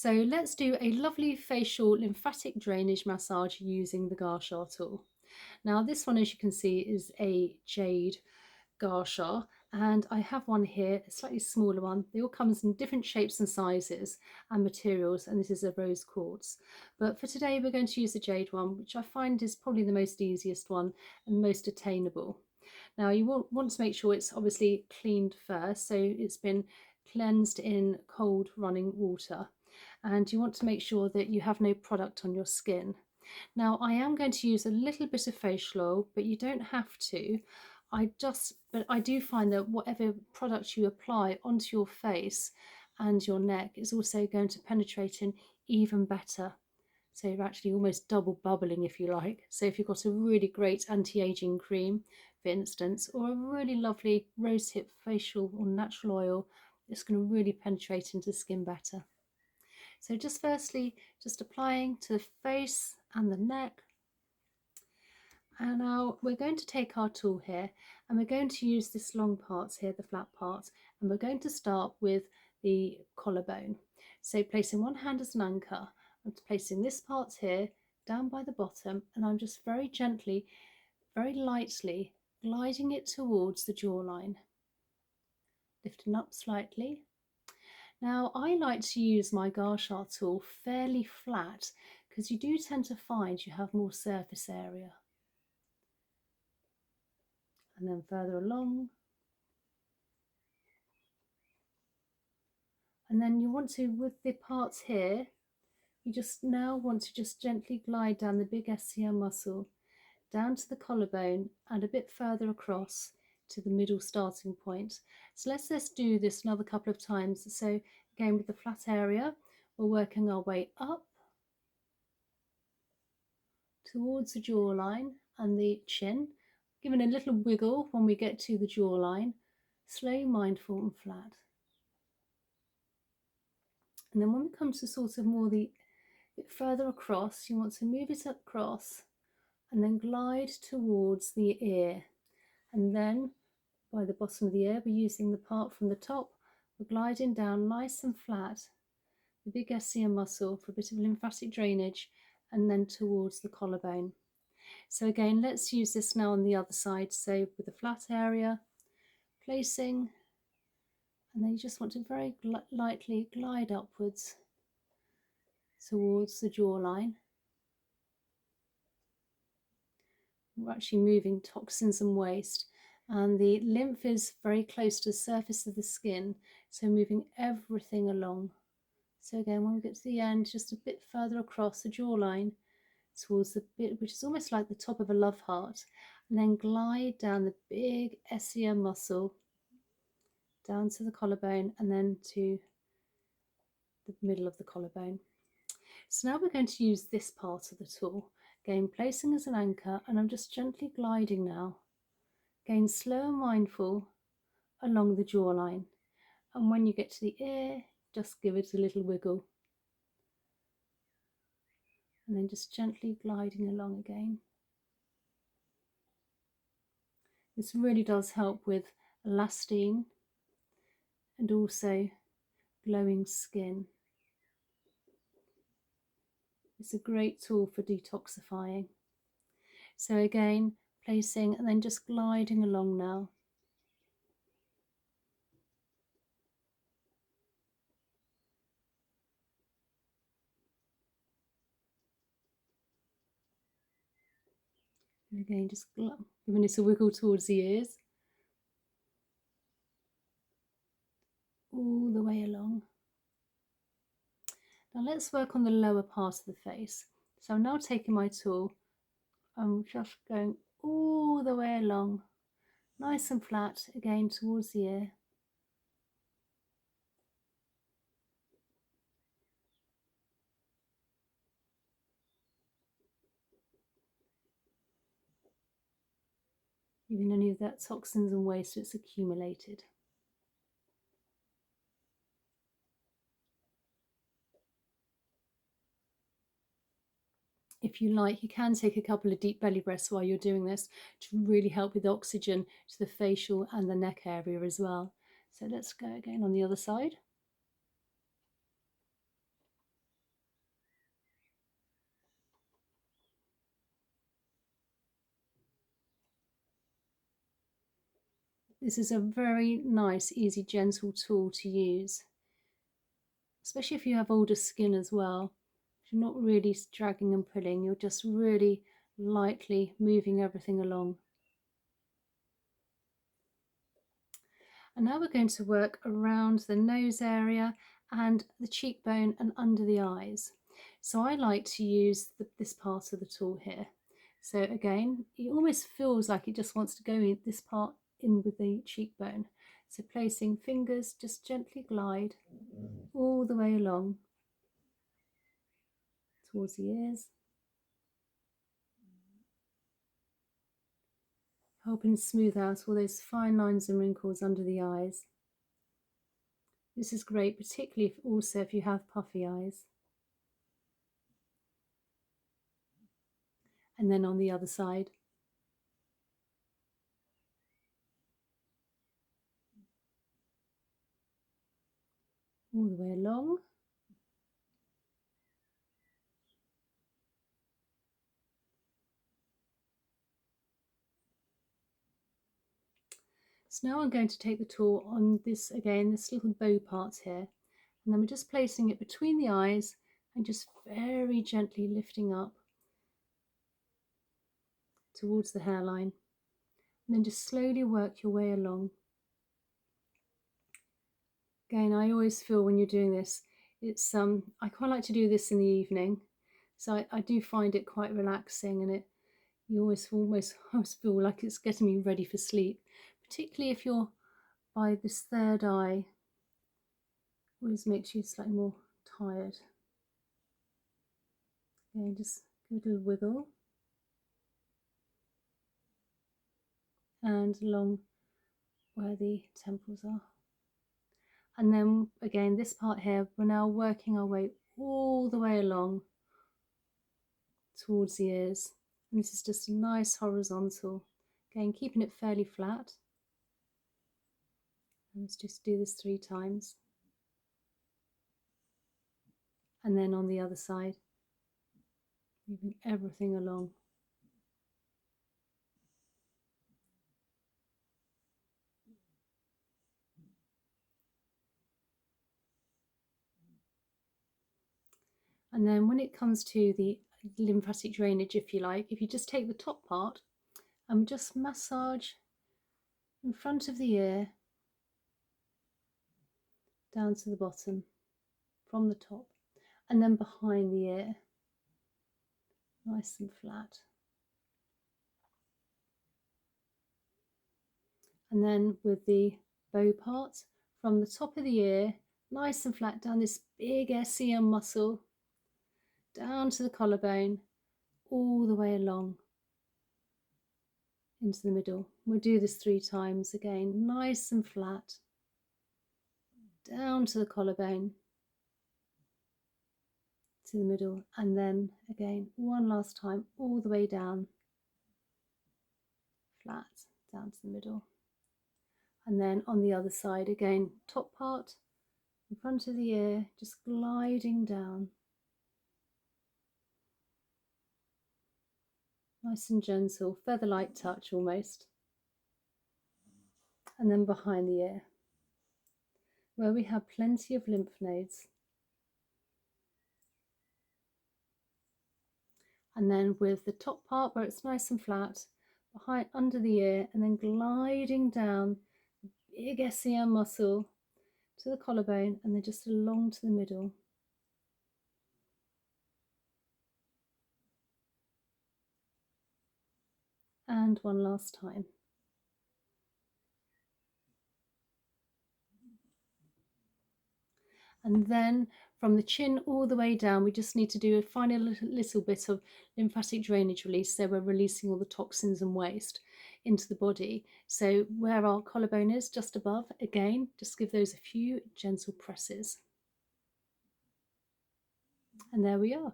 So let's do a lovely facial lymphatic drainage massage using the Gua Sha tool. Now this one, as you can see, is a jade Gua Sha, and I have one here, a slightly smaller one. They all come in different shapes and sizes and materials, and this is a rose quartz. But for today we're going to use the jade one, which I find is probably the most easiest one and most attainable. Now you want to make sure it's obviously cleaned first, so it's been cleansed in cold running water, and you want to make sure that you have no product on your skin. Now I am going to use a little bit of facial oil, but you don't have to. But I do find that whatever product you apply onto your face and your neck is also going to penetrate in even better. So you're actually almost double bubbling, if you like. So if you've got a really great anti-aging cream, for instance, or a really lovely rosehip facial or natural oil, it's going to really penetrate into the skin better. So just firstly, just applying to the face and the neck. And now we're going to take our tool here and we're going to use this long parts here, the flat parts, and we're going to start with the collarbone. So placing one hand as an anchor, I'm placing this part here down by the bottom, and I'm just very gently, very lightly gliding it towards the jawline, lifting up slightly. Now I like to use my Gua Sha tool fairly flat because you do tend to find you have more surface area. And then further along. And then you want to, with the parts here, you just now want to just gently glide down the big SCM muscle, down to the collarbone and a bit further across to the middle starting point. So let's just do this another couple of times. So again, with the flat area, we're working our way up towards the jawline and the chin, giving a little wiggle when we get to the jawline, slow, mindful and flat. And then when we come to sort of more the bit further across, you want to move it across and then glide towards the ear. And then by the bottom of the ear, we're using the part from the top, we're gliding down nice and flat, the big SCM muscle for a bit of lymphatic drainage, and then towards the collarbone. So again, let's use this now on the other side. So with the flat area, placing, and then you just want to very lightly glide upwards towards the jawline. We're actually moving toxins and waste, and the lymph is very close to the surface of the skin, so moving everything along. So again, when we get to the end, just a bit further across the jawline towards the bit which is almost like the top of a love heart, and then glide down the big SCM muscle down to the collarbone and then to the middle of the collarbone. So now we're going to use this part of the tool, again placing as an anchor, and I'm just gently gliding now, again slow and mindful along the jawline, and when you get to the ear, just give it a little wiggle, and then just gently gliding along again. This really does help with elastine and also glowing skin. It's a great tool for detoxifying. So again, placing and then just gliding along now. And again, just giving this a wiggle towards the ears. All the way along. Now let's work on the lower part of the face. So I'm now taking my tool, I'm just going all the way along, nice and flat, again towards the ear. Even any of that toxins and waste that's accumulated. If you like, you can take a couple of deep belly breaths while you're doing this to really help with oxygen to the facial and the neck area as well. So let's go again on the other side. This is a very nice, easy, gentle tool to use, especially if you have older skin as well. If you're not really dragging and pulling, you're just really lightly moving everything along. And now we're going to work around the nose area and the cheekbone and under the eyes. So I like to use this part of the tool here. So again, it almost feels like it just wants to go in this part in with the cheekbone. So placing fingers, just gently glide all the way along towards the ears, helping smooth out all those fine lines and wrinkles under the eyes. This is great, particularly if you have puffy eyes. And then on the other side. All the way along. So now I'm going to take the tool on this, again, this little bow part here, and then we're just placing it between the eyes and just very gently lifting up towards the hairline, and then just slowly work your way along. Again, I always feel when you're doing this, it's I quite like to do this in the evening, so I do find it quite relaxing, and you almost feel like it's getting me ready for sleep, particularly if you're by this third eye. Always makes you slightly more tired. Okay, just give it a little wiggle. And along where the temples are. And then again, this part here, we're now working our way all the way along towards the ears. And this is just a nice horizontal. Again, keeping it fairly flat. And let's just do this 3 times. And then on the other side, moving everything along. And then when it comes to the lymphatic drainage, if you like, if you just take the top part and just massage in front of the ear down to the bottom from the top, and then behind the ear, nice and flat. And then with the bow part from the top of the ear, nice and flat down this big SCM muscle, down to the collarbone, all the way along into the middle. We'll do this 3 times again, nice and flat, down to the collarbone, to the middle, and then again, one last time, all the way down, flat, down to the middle. And then on the other side, again, top part in front of the ear, just gliding down. Nice and gentle, feather-like touch almost. And then behind the ear, where we have plenty of lymph nodes. And then with the top part where it's nice and flat, behind under the ear, and then gliding down, big SCM muscle to the collarbone, and then just along to the middle. And one last time. And then from the chin all the way down, we just need to do a final little bit of lymphatic drainage release. So we're releasing all the toxins and waste into the body. So where our collarbone is, just above, again, just give those a few gentle presses. And there we are.